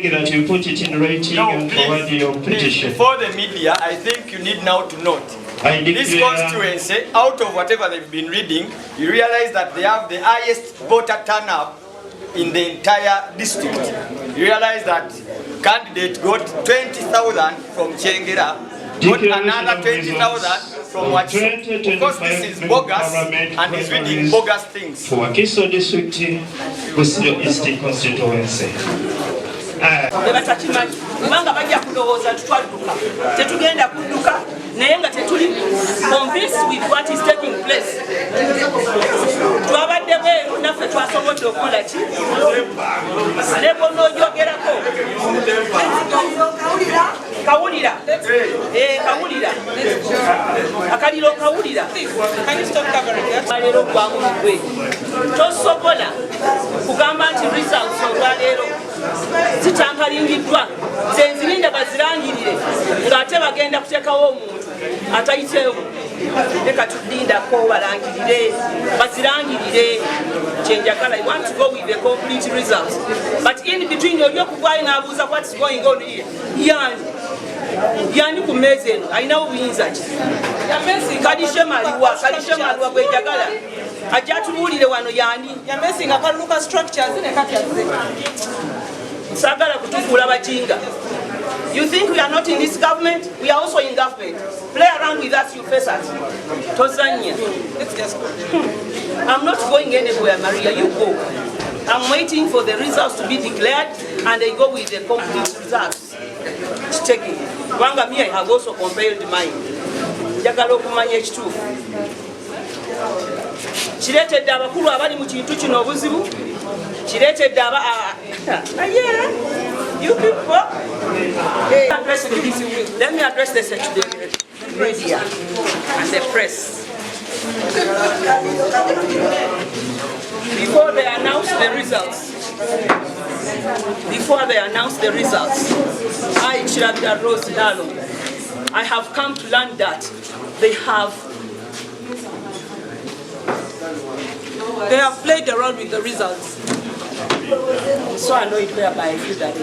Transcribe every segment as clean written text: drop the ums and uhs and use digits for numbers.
That you put it in writing and forward your petition. Before the media, I think you need now to note this constituency, out of whatever they've been reading, you realize that they have the highest voter turnout in the entire district. You realize that candidate got 20,000 from Chengera, got another 20,000 from Wachi. Of course, this is bogus, and he's reading bogus things. For Wakiso district, Busiro East constituency. Batakimanyi kubanga bajja kulowooza tutwaluka tetugenda kudduka naye nga tetuli convinced with what is taking place. Twabadde bweru naffe twasobodde okukola ki lebo n'ogyogerako kawulira kawulira akaliro kawulira leero gwamu mugwe tosobola kugamba nti results olwaleero zitampalingiddwa zenzirinda bazirangirire ng'ate bagenda kuteekawo omuntu atayiteewo leka tudindako balangirire bazirangirire kyenjagala. I want to go with the complete results, but in between oli okugwayo n'abuuza what is going on here yani ku mmeeza eno alina obuyinza ki kalishemaliwa bwenjagala ajja atubuulire wano yani yamesinga kaluka structures ne katyaze sagala kutufuula bajinga. You think we are not in this government? We are also in government. Play around with us, you face us. Tanzania. Let's just go. I'm not going anywhere, Maria. You go. I'm waiting for the results to be declared, and they go with the complete results. Check it. Wanga me, I have also compiled mine. Jagalo kumanya ekituufu. Kireetedde abakulu abali mu kintu kino obuzibu. Kireetedde yeah. You people. Let me address the media and the press. Before they announce the results, I, Chirabira Rose Lalo, I have come to learn that they have played around with the results. So annoyed whereby I feel that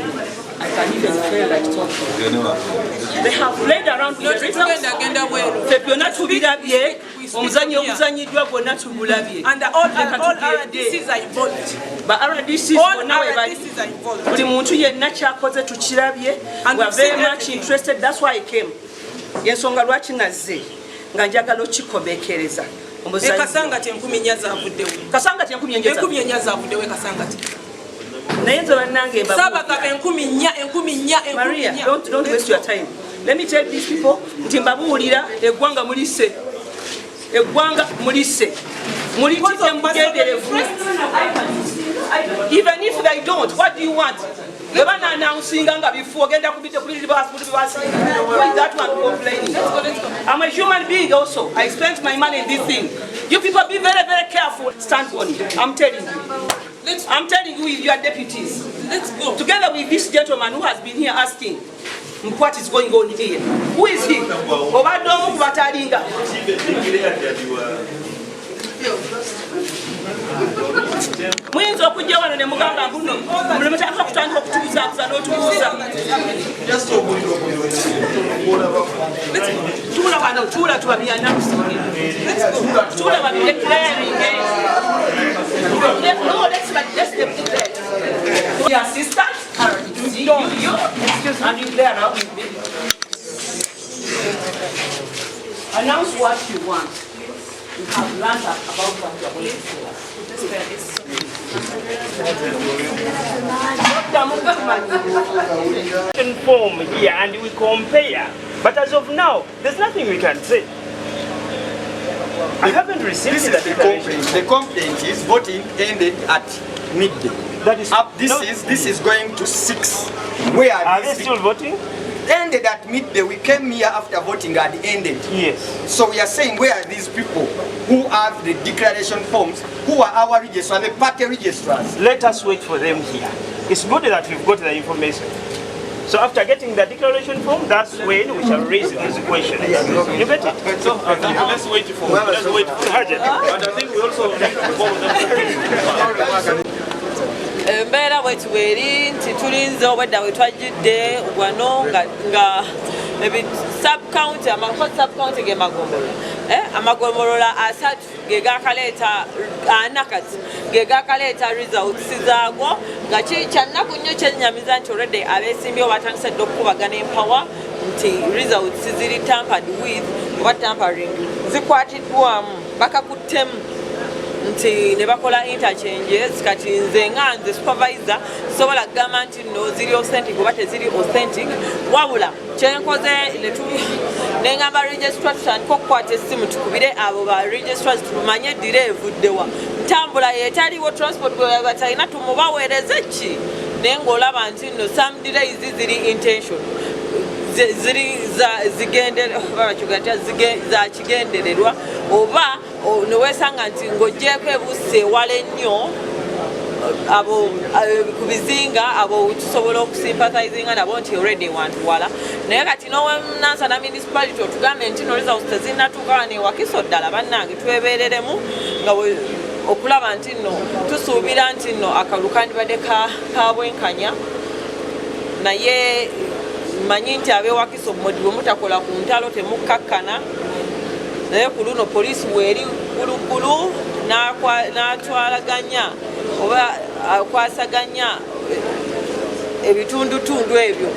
I can even feel like talking. They have played around with the results. And all RDCs are involved. But RDCs are involved. And we are very much interested. That's why I came. Yensonga lwaki nazze nga njagala okikobekereza. Kasangati enkumi nnya zavuddewo. Kasangati enkumi nnya zavuddewo kasangati. Maria, don't waste your time. Let me tell these people, Timbabuulira, Egwanga Mulise. Egwanga Mulise. Even if they don't, what do you want? They were announcing before getting up with the that one complaining. I'm a human being also. I spent my money in this thing. You people be very, very careful. Stand on it. I'm telling you. I'm telling you with your deputies. Let's go. Together with this gentleman who has been here asking what is going on here. Who is he? Obadomu Batalinga. Mwinzo okujja wano ne mugamba mbuno muleme kyaka kutandika okutubuza n'otubuza tula wano tula tubabyana tula babideclaring no let's declare the assistant you and you there now with me announce what you want. You have learned about what you are going to do. Form here and we compare, but as of now, there's nothing we can say. I haven't received this that is the complaint. The complaint is voting ended at midday. That is this is going to 6. Where are they still voting? Ended at midday. We came here after voting had ended. Yes. So we are saying, where are these people who have the declaration forms, who are our registrars, the party registrars? Let us wait for them here. It's good that we've got the information. So after getting the declaration form, that's when we shall raise these questions. You get it? So let's wait for Hajat. But I think we also need to follow them. Mbeera bwe tuweri nti tulinze obwedda bwe twajjidde wano nga sub-county sub-county ge magombolola amagombolola 3 ge gaakaleeta 4 kati ge gaakaleeta results zaago nga kyannaku nnyo kyennyamiza nti olwedde abeesimbyewo batandise dde okukubagana empawa nti results ziri tampered with oba tampering zikwatiddwamu bakakuttemu nti ne bakola interchanges kati nze nga nze supervisor sobola kugamba nti no ziri authentic oba teziri authentic wabula kyenkoze nengamba registrar tutandika okukwata essimu tukubire abo ba registrars tumanye eddira evuddewa ntambula yeetaliwo transport batalina tumubaweereze ki naye ng'olaba nti no some delays ziri intention ziri za kigendererwa oba newesanga nti ng'oggyeko ebuusa ewala ennyo abo ku bizinga abo tusobola okusympathizinga nabo nti already wantu wala naye kati nowenansana municipality otugambe nti no results tezinnatuuka wano ewakiso ddala bannange twebeereremu nga okulaba nti nno tusuubira nti nno akalulu kandibadde kabwenkanya naye manyi nti abeewakiso bwe mutakola ku ntalo temukkakkana naye ku luno poliisi bweri guluggulu n'atwalaganya oba akwasaganya ebitundutundu ebyo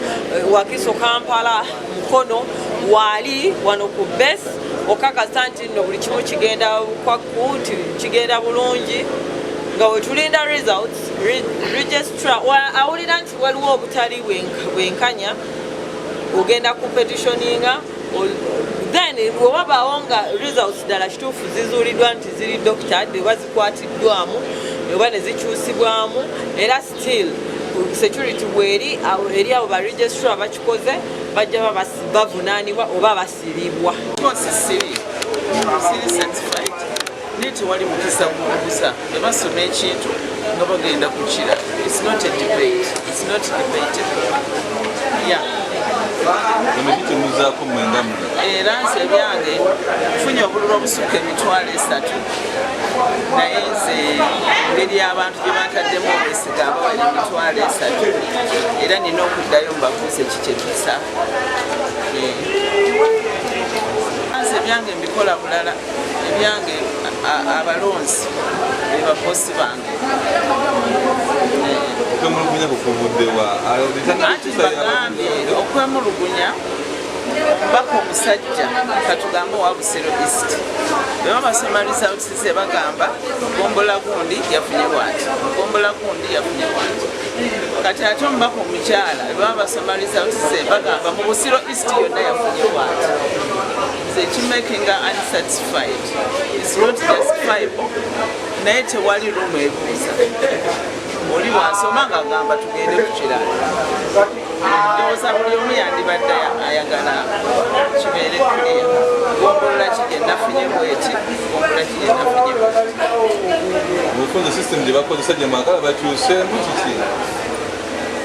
Wakiso Kampala Mukono wali wano ku base okakasa nti nno buli kimu kigenda kwakuti kigenda bulungi nga wetulinda results registrar awulira nti waliwo obutali bwenkanya ogenda ku petitioninga then wewabaawo nga results ddala kituufu zizuuliddwa nti ziri doctored oba zikwatiddwamu oba ne zikyusibwamu era still security bweri eri abo ba registrar bakikoze bajja bavunaanibwa oba basiribwa nti wali mukisa kubuuza ne basoma ekintu nga bagenda kukira. It's not a debate. It's not debatable. Yeah. Era nze ebyange nfunye obululu obusukka emitwalo 3 naye nze ngeri abantu gye bantaddemu obwesiga abawali emitwalo 3 era nina okuddayo mbabuuze kikyetusa nze ebyange mbikola bulala ebyange abalonzi bebakosi bange anti bagambye okwemulugunya mbaka omusajja katugambe owa Busiro East beba basoma results ze bagamba gombola gundi yafunye bwati gombola gundi yafunye bwati kati ate omubaka omukyala beba basoma results ze bagamba mu Busiro East yonna yafunye bwati making unsatisfied. It's not justifiable. Naye tewali lumu ebuuza oli bw'asoma ng'agamba tugende ku kirala ndowooza buli omu yandibadde ayagala kibeere kuliya gombolola kigye nafunye bweki gombola kigye nafunye bweki system gye bakozesa gye mwagala bakyuseemu kiki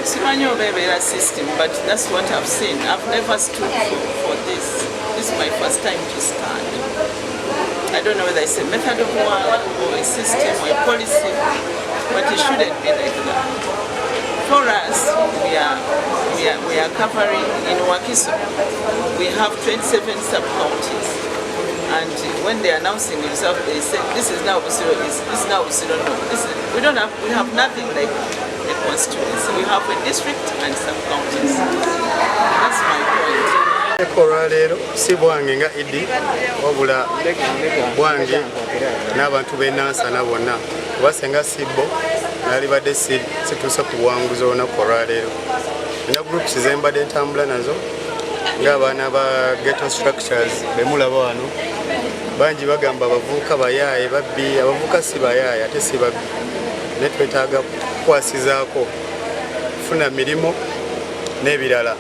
simanyi oba ebeera system but that's what I've seen. I've never stood for this. This is my first time to stand. I don't know whether it's a method of work or a system or a policy, but it shouldn't be like that. For us, we are covering in Wakiso. We have 27 sub-counties, and when they're announcing themselves, they say this is now Busiro, this is now Busiro. No, we have nothing like a constituency. We have a district and sub-counties. That's my point. Olwaleero si bwange nga Idi wabula bwange n'abantu b'ennansana bonna kuba senga sibbo nalibadde situuse ku buwanguzi olunaku olwaleero. Nina groups ze mbadde ntambula nazo ng'abaana ba ghetto structures be mulaba wano bangi bagamba abavubuka bayaaye babbi, abavubuka si bayaaye ate si babbi, naye twetaaga kukwasizaako kufuna mirimu n'ebirala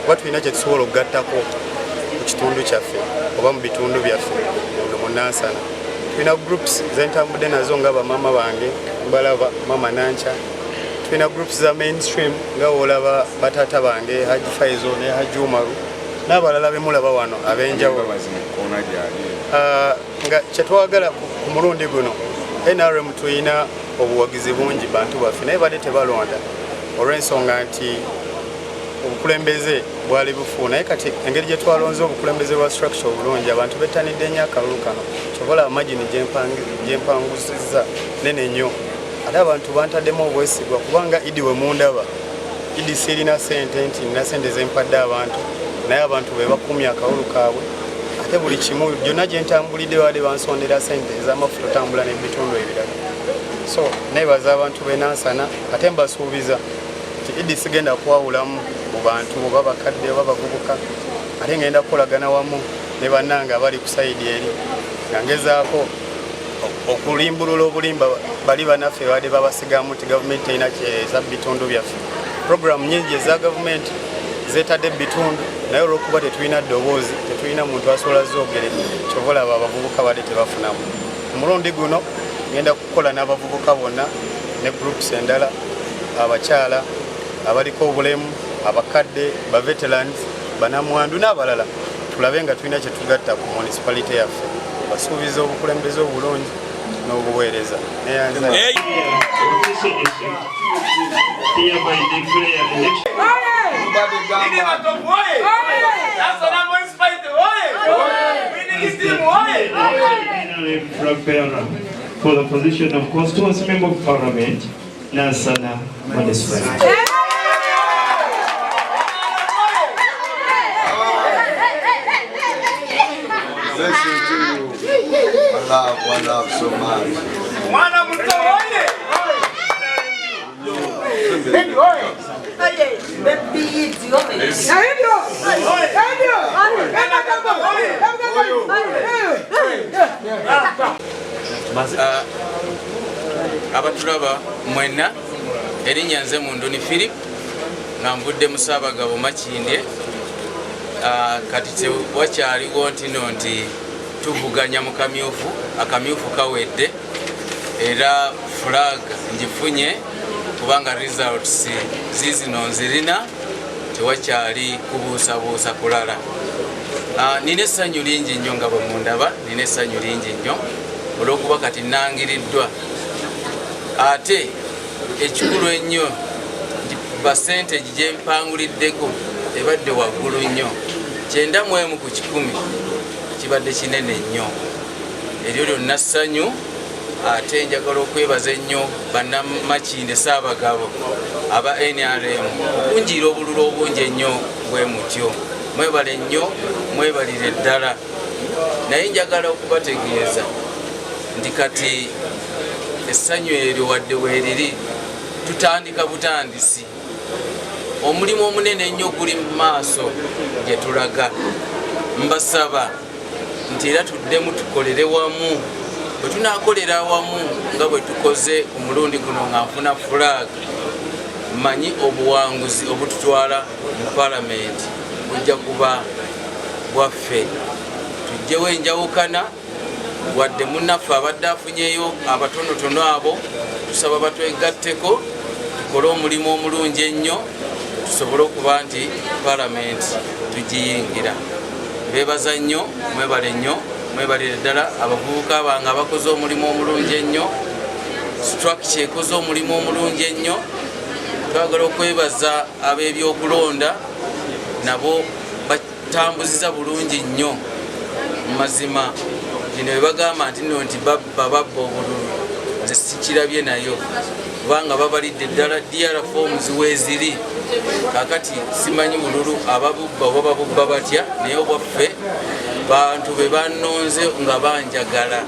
kuba tulina kye tusobola okugattako mu kitundu kyaffe oba mu bitundu byaffe mu Nansana. Tulina groups zentambudde nazo nga bamama bange mbalaba mama Nancha, tulina groups za mainstream nga olaba batata bange Haji Faizo ne Haji Umaru n'abalala bemulaba wano ab'enjawulo. Nga kyetwagala ku mulundi guno NRM tulina obuwagizi bungi bantu baffe naye badde tebalonda olw'ensonga nti obukulembeze bwali bufu, naye kati engeri gye twalonze obukulembeze bwa structure obulungi abantu bettanidde nnyo akalulu kano kyobola amagini gyempanguzizza nene nnyo ate abantu bantaddemu obwesigwa kubanga Idi we mundaba Idi sirina sente nti nina sente zempadde abantu naye abantu be bakumya akawulu kaabwe ate buli kimu gyonna gye ntambulidde baadde bansondera sente ez'amafuta otambula n'ebitundu ebirala. So neebaza abantu b'e Nansana ate mbasuubiza nti Idi sigenda kwawulamu mu bantu oba bakadde oba bavubuka ate ngenda kukolagana wamu ne bannange abali ku sayidi eri nga ngezaako okulimbulula obulimba bali bannaffe baadde babasigamu nti gavumenti terina kyeza bitundu byaffe. Programu nyingi eza gavumenti zeetadde bitundu naye olw'okuba tetulina ddoboozi tetulina muntu asobola zoogere kyobola abo abavubuka baadde tebafunamu. Ku mulundi guno ngenda kukola n'abavubuka bonna ne groups endala abakyala abaliko obulemu abakadde ba veterans banamwandu n'abalala tulabe nga tulina kye tugatta ku municipality yaffe basuubiza obukulembeze obulungi n'obuweereza. For the position of Constituency Member of Parliament, Nansana Municipality. I love so much. Abatulaba mwena erinnya nze Munduni Philip nga nvudde mu Ssaabagabo Makindye. Kati tewakyaliwo ntino nti tuvuganya mu kamyufu, akamyufu kawedde era flag ngifunye kubanga results zizino nzirina tewakyali kubuusabuusa kulala. Nina essanyu lingi nnyo nga bwe mundaba, nina essanyu lingi nnyo olw'okuba kati nangiriddwa ate ekikulu ennyo nti percentage gye mpanguliddeko ebadde waggulu nnyo 91 ku 100 kibadde kinene nnyo. Eryo lyonna ssanyu ate njagala okwebaza ennyo bannamakinde Ssaabagabo aba NRM okunjira obululu obungi ennyo bwe mutyo. Mwebale nnyo, mwebalire ddala. Naye njagala okubategeeza nti kati essanyu eryo wadde weeriri tutandika butandisi. Omulimu omunene ennyo guli mu maaso gye tulaga. Mbasaba nti era tuddemu tukolere wamu. Bwe tunaakolera awamu nga bwe tukoze ku mulundi guno nga nfuna flag, mmanyi obuwanguzi obututwala mu palamenti bujja kuba bwaffe. Tujjewo enjawukana wadde munnaffe abadde afunyeyo abatonotono abo, tusaba batwegatteko tukole omulimu omulungi ennyo tusobole okuba nti palamenti tugiyingira. Beebaza nnyo, mwebale nnyo, mwebalire ddala abavubuka bange abakoze omulimu omulungi ennyo, structure ekoze omulimu omulungi ennyo. Twagala okwebaza ab'ebyokulonda nabo batambuziza bulungi nnyo. Mazima bino bye bagamba nti nno nti bababba obululu nze sikirabye nayo kubanga babalidde ddala DR forms weeziri. Kakati simanyi bululu ababubba oba babubba batya naye obwaffe bantu be bannonze nga banjagala.